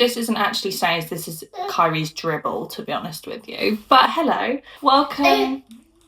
This isn't actually saying this is Kyrie's dribble, to be honest with you. But hello, welcome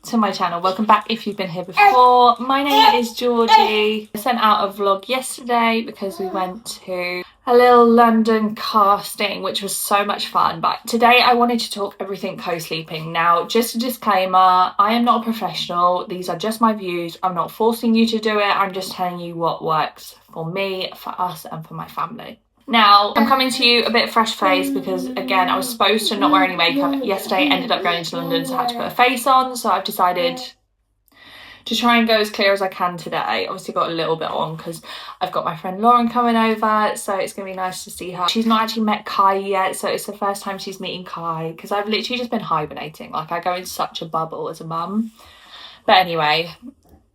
to my channel. Welcome back if you've been here before. My name is Georgie. I sent out a vlog yesterday because we went to a little London casting, which was so much fun. But today I wanted to talk everything co-sleeping. Now, just a disclaimer, I am not a professional. These are just my views. I'm not forcing you to do it. I'm just telling you what works for me, for us, and for my family. Now, I'm coming to you a bit fresh-faced because, again, I was supposed to not wear any makeup yesterday, ended up going to London, so I had to put a face on, so I've decided to try and go as clear as I can today. Obviously got a little bit on because I've got my friend Lauren coming over, so it's going to be nice to see her. She's not actually met Kai yet, so it's the first time she's meeting Kai because I've literally just been hibernating. Like, I go in such a bubble as a mum. But anyway,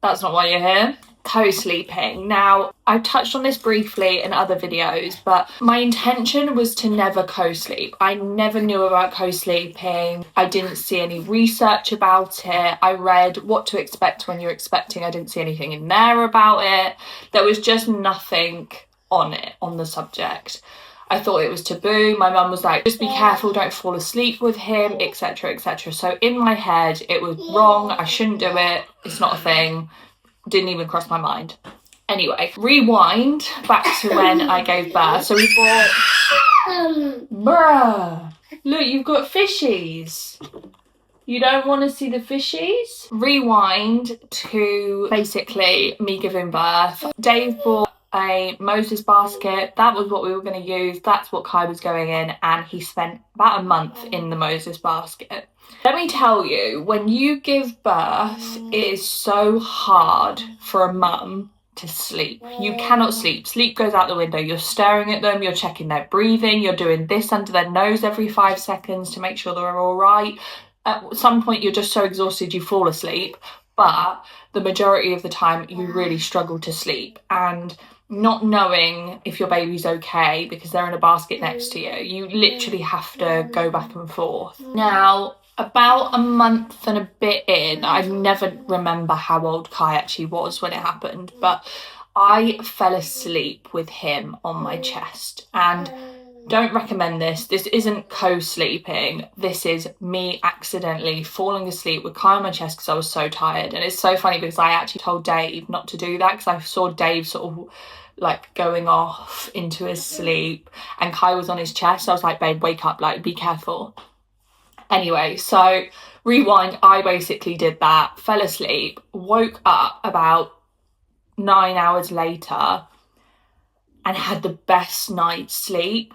that's not why you're here. Co-sleeping. Now, I've touched on this briefly in other videos, but my intention was to never co-sleep. I never knew about co-sleeping. I didn't see any research about it. I read what to expect when you're expecting. I didn't see anything in there about it. There was just nothing on it, on the subject. I thought it was taboo. My mum was like, just be careful, don't fall asleep with him, etc, etc. So in my head, it was wrong. I shouldn't do it. It's not a thing. Didn't even cross my mind. Anyway, rewind back to when I gave birth. So we bought... Bruh. Look, you've got fishies. You don't want to see the fishies? Rewind to basically me giving birth. Dave bought a Moses basket. That was what we were going to use. That's what Kai was going in. And he spent about a month in the Moses basket. Let me tell you, when you give birth, it is so hard for a mum to sleep. You cannot sleep. Sleep goes out the window. You're staring at them, you're checking their breathing, you're doing this under their nose every 5 seconds to make sure they're all right. At some point, you're just so exhausted you fall asleep, but the majority of the time, you really struggle to sleep. And not knowing if your baby's okay because they're in a basket next to you, you literally have to go back and forth. Now, about a month and a bit in, I never remember how old Kai actually was when it happened, but I fell asleep with him on my chest. And don't recommend this. This isn't co-sleeping. This is me accidentally falling asleep with Kai on my chest because I was so tired. And it's so funny because I actually told Dave not to do that because I saw Dave sort of like going off into his sleep and Kai was on his chest. So I was like, babe, wake up, like, be careful. Anyway, so rewind, I basically did that, fell asleep, woke up about 9 hours later and had the best night's sleep.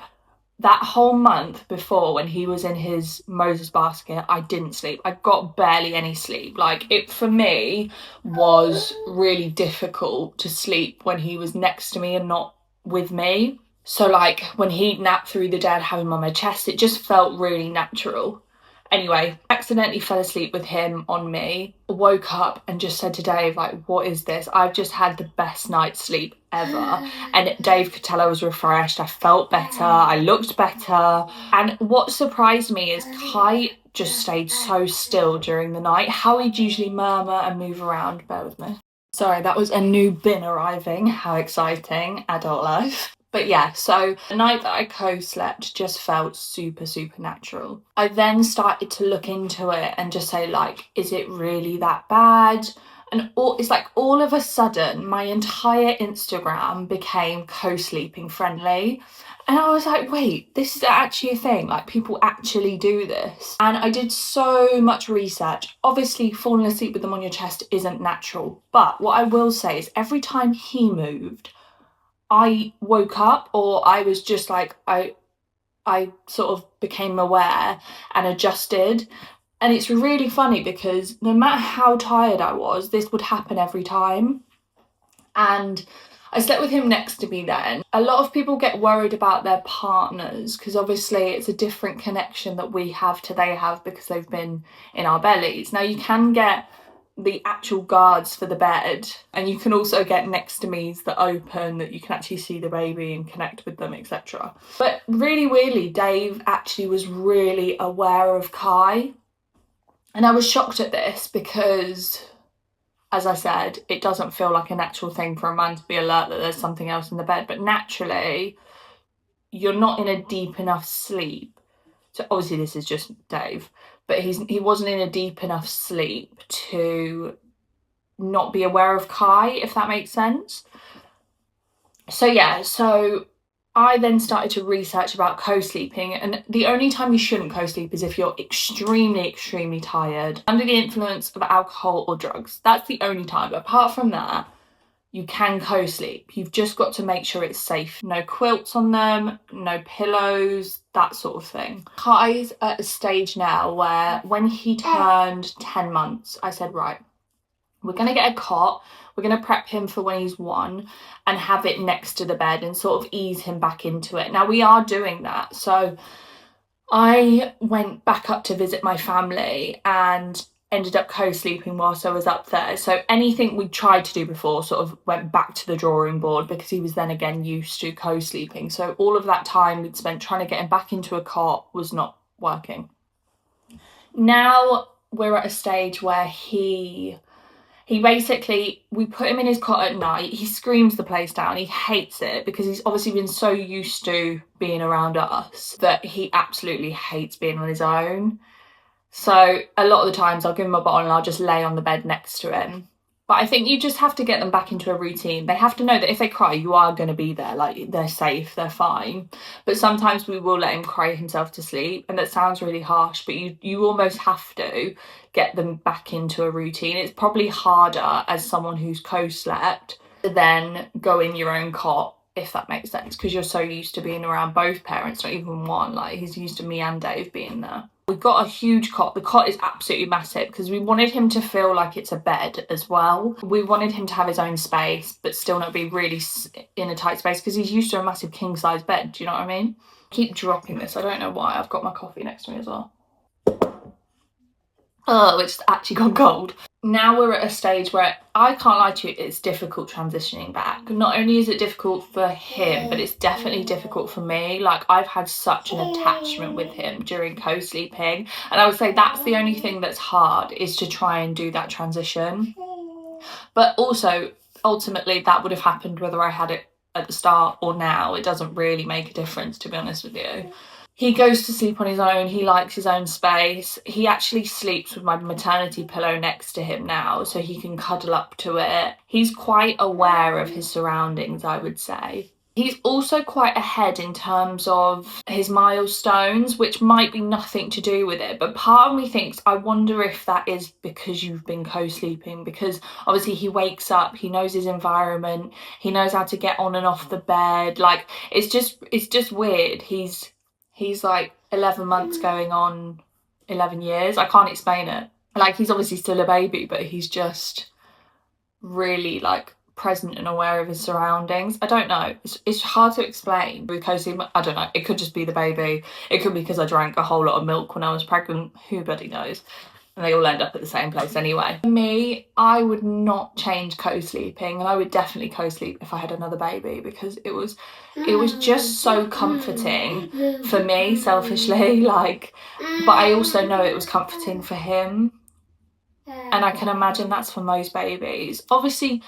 That whole month before, when he was in his Moses basket, I didn't sleep. I got barely any sleep. Like, it for me was really difficult to sleep when he was next to me and not with me. So like when he'd nap through the day and have him on my chest, it just felt really natural. Anyway, accidentally fell asleep with him on me, woke up and just said to Dave, like, what is this? I've just had the best night's sleep ever. And Dave could tell I was refreshed. I felt better. I looked better. And what surprised me is Kai just stayed so still during the night. How he'd usually murmur and move around. Bear with me. Sorry, that was a new bin arriving. How exciting. Adult life. But yeah, so the night that I co-slept just felt super, super natural. I then started to look into it and just say, like, is it really that bad? And it's like all of a sudden, my entire Instagram became co-sleeping friendly. And I was like, wait, this is actually a thing. Like, people actually do this. And I did so much research. Obviously, falling asleep with them on your chest isn't natural. But what I will say is every time he moved, I woke up, or I was just like, I sort of became aware and adjusted. And it's really funny because no matter how tired I was, this would happen every time. And I slept with him next to me then. A lot of people get worried about their partners because obviously it's a different connection that we have to they have because they've been in our bellies. Now, you can get the actual guards for the bed, and you can also get next to me's that open that you can actually see the baby and connect with them, etc. But really weirdly, Dave actually was really aware of Kai, and I was shocked at this because, as I said, it doesn't feel like a natural thing for a man to be alert that there's something else in the bed, but naturally you're not in a deep enough sleep. So obviously this is just Dave, but he wasn't in a deep enough sleep to not be aware of Kai, if that makes sense. So yeah, so I then started to research about co-sleeping, and the only time you shouldn't co-sleep is if you're extremely, extremely tired, under the influence of alcohol or drugs. That's the only time. But apart from that, you can co-sleep. You've just got to make sure it's safe. No quilts on them, no pillows, that sort of thing. Kai's at a stage now where when he turned 10 months, I said, right, we're going to get a cot. We're going to prep him for when he's 1 and have it next to the bed and sort of ease him back into it. Now, we are doing that. So I went back up to visit my family and ended up co-sleeping whilst I was up there. So anything we tried to do before sort of went back to the drawing board because he was then again used to co-sleeping. So all of that time we'd spent trying to get him back into a cot was not working. Now we're at a stage where he basically, we put him in his cot at night, he screams the place down, he hates it because he's obviously been so used to being around us that he absolutely hates being on his own. So a lot of the times I'll give him a bottle and I'll just lay on the bed next to him. But I think you just have to get them back into a routine. They have to know that if they cry, you are going to be there, like they're safe, they're fine. But sometimes we will let him cry himself to sleep, and that sounds really harsh, but you almost have to get them back into a routine. It's probably harder as someone who's co-slept to then go in your own cot, if that makes sense, because you're so used to being around both parents, not even one. Like, he's used to me and Dave being there. We got a huge cot. The cot is absolutely massive because we wanted him to feel like it's a bed as well. We wanted him to have his own space but still not be really in a tight space because he's used to a massive king size bed. Do you know what I mean? Keep dropping this. I don't know why. I've got my coffee next to me as well. Oh, it's actually gone cold. Now we're at a stage where I can't lie to you, it's difficult transitioning back. Not only is it difficult for him, but it's definitely difficult for me. Like, I've had such an attachment with him during co-sleeping, and I would say that's the only thing that's hard, is to try and do that transition. But also, ultimately, that would have happened whether I had it at the start or now. It doesn't really make a difference, to be honest with you. He goes to sleep on his own. He likes his own space. He actually sleeps with my maternity pillow next to him now, so he can cuddle up to it. He's quite aware of his surroundings, I would say. He's also quite ahead in terms of his milestones, which might be nothing to do with it. But part of me thinks, I wonder if that is because you've been co-sleeping, because obviously he wakes up, he knows his environment, he knows how to get on and off the bed. Like, it's just weird. He's like 11 months going on 11 years. I can't explain it. Like, he's obviously still a baby, but he's just really like present and aware of his surroundings. I don't know. It's hard to explain. With co-sleeping, I don't know. It could just be the baby. It could be because I drank a whole lot of milk when I was pregnant. Who bloody knows? And they all end up at the same place anyway. For me, I would not change co-sleeping, and I would definitely co-sleep if I had another baby, because it was just so comforting for me, selfishly, like, but I also know it was comforting for him, and I can imagine that's for most babies. Obviously,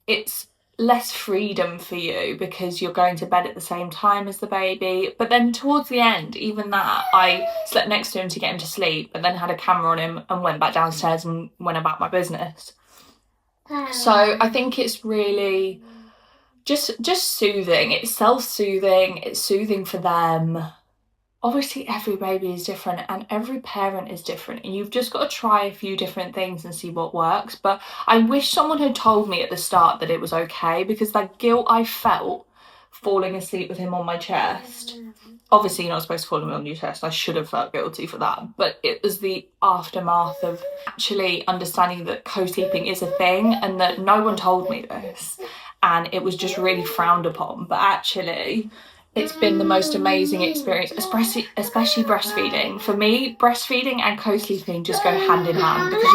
it's less freedom for you because you're going to bed at the same time as the baby, but then towards the end, even that, I slept next to him to get him to sleep, and then had a camera on him and went back downstairs and went about my business. So I think it's really just soothing. It's self-soothing, it's soothing for them. Obviously every baby is different and every parent is different, and you've just got to try a few different things and see what works. But I wish someone had told me at the start that it was okay, because that guilt I felt falling asleep with him on my chest. Obviously you're not supposed to fall him on your chest. I should have felt guilty for that. But it was the aftermath of actually understanding that co-sleeping is a thing and that no one told me this. And it was just really frowned upon. But actually, it's been the most amazing experience, especially breastfeeding. For me, breastfeeding and co-sleeping just go hand in hand, because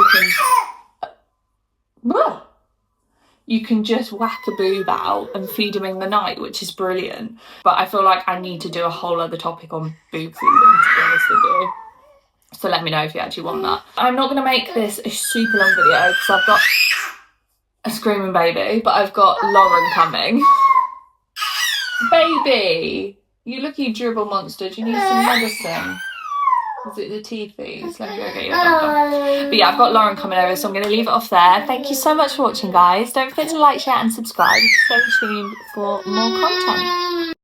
you can just whack a boob out and feed him in the night, which is brilliant. But I feel like I need to do a whole other topic on boob feeding, to be honest with you. So let me know if you actually want that. I'm not going to make this a super long video because I've got a screaming baby, but I've got Lauren coming. Baby! You look, you durable monster. Do you need some medicine? Is it the teethies? Let me go get your dum-dum. But yeah, I've got Lauren coming over, so I'm going to leave it off there. Thank you so much for watching, guys. Don't forget to like, share and subscribe. Stay tuned for more content.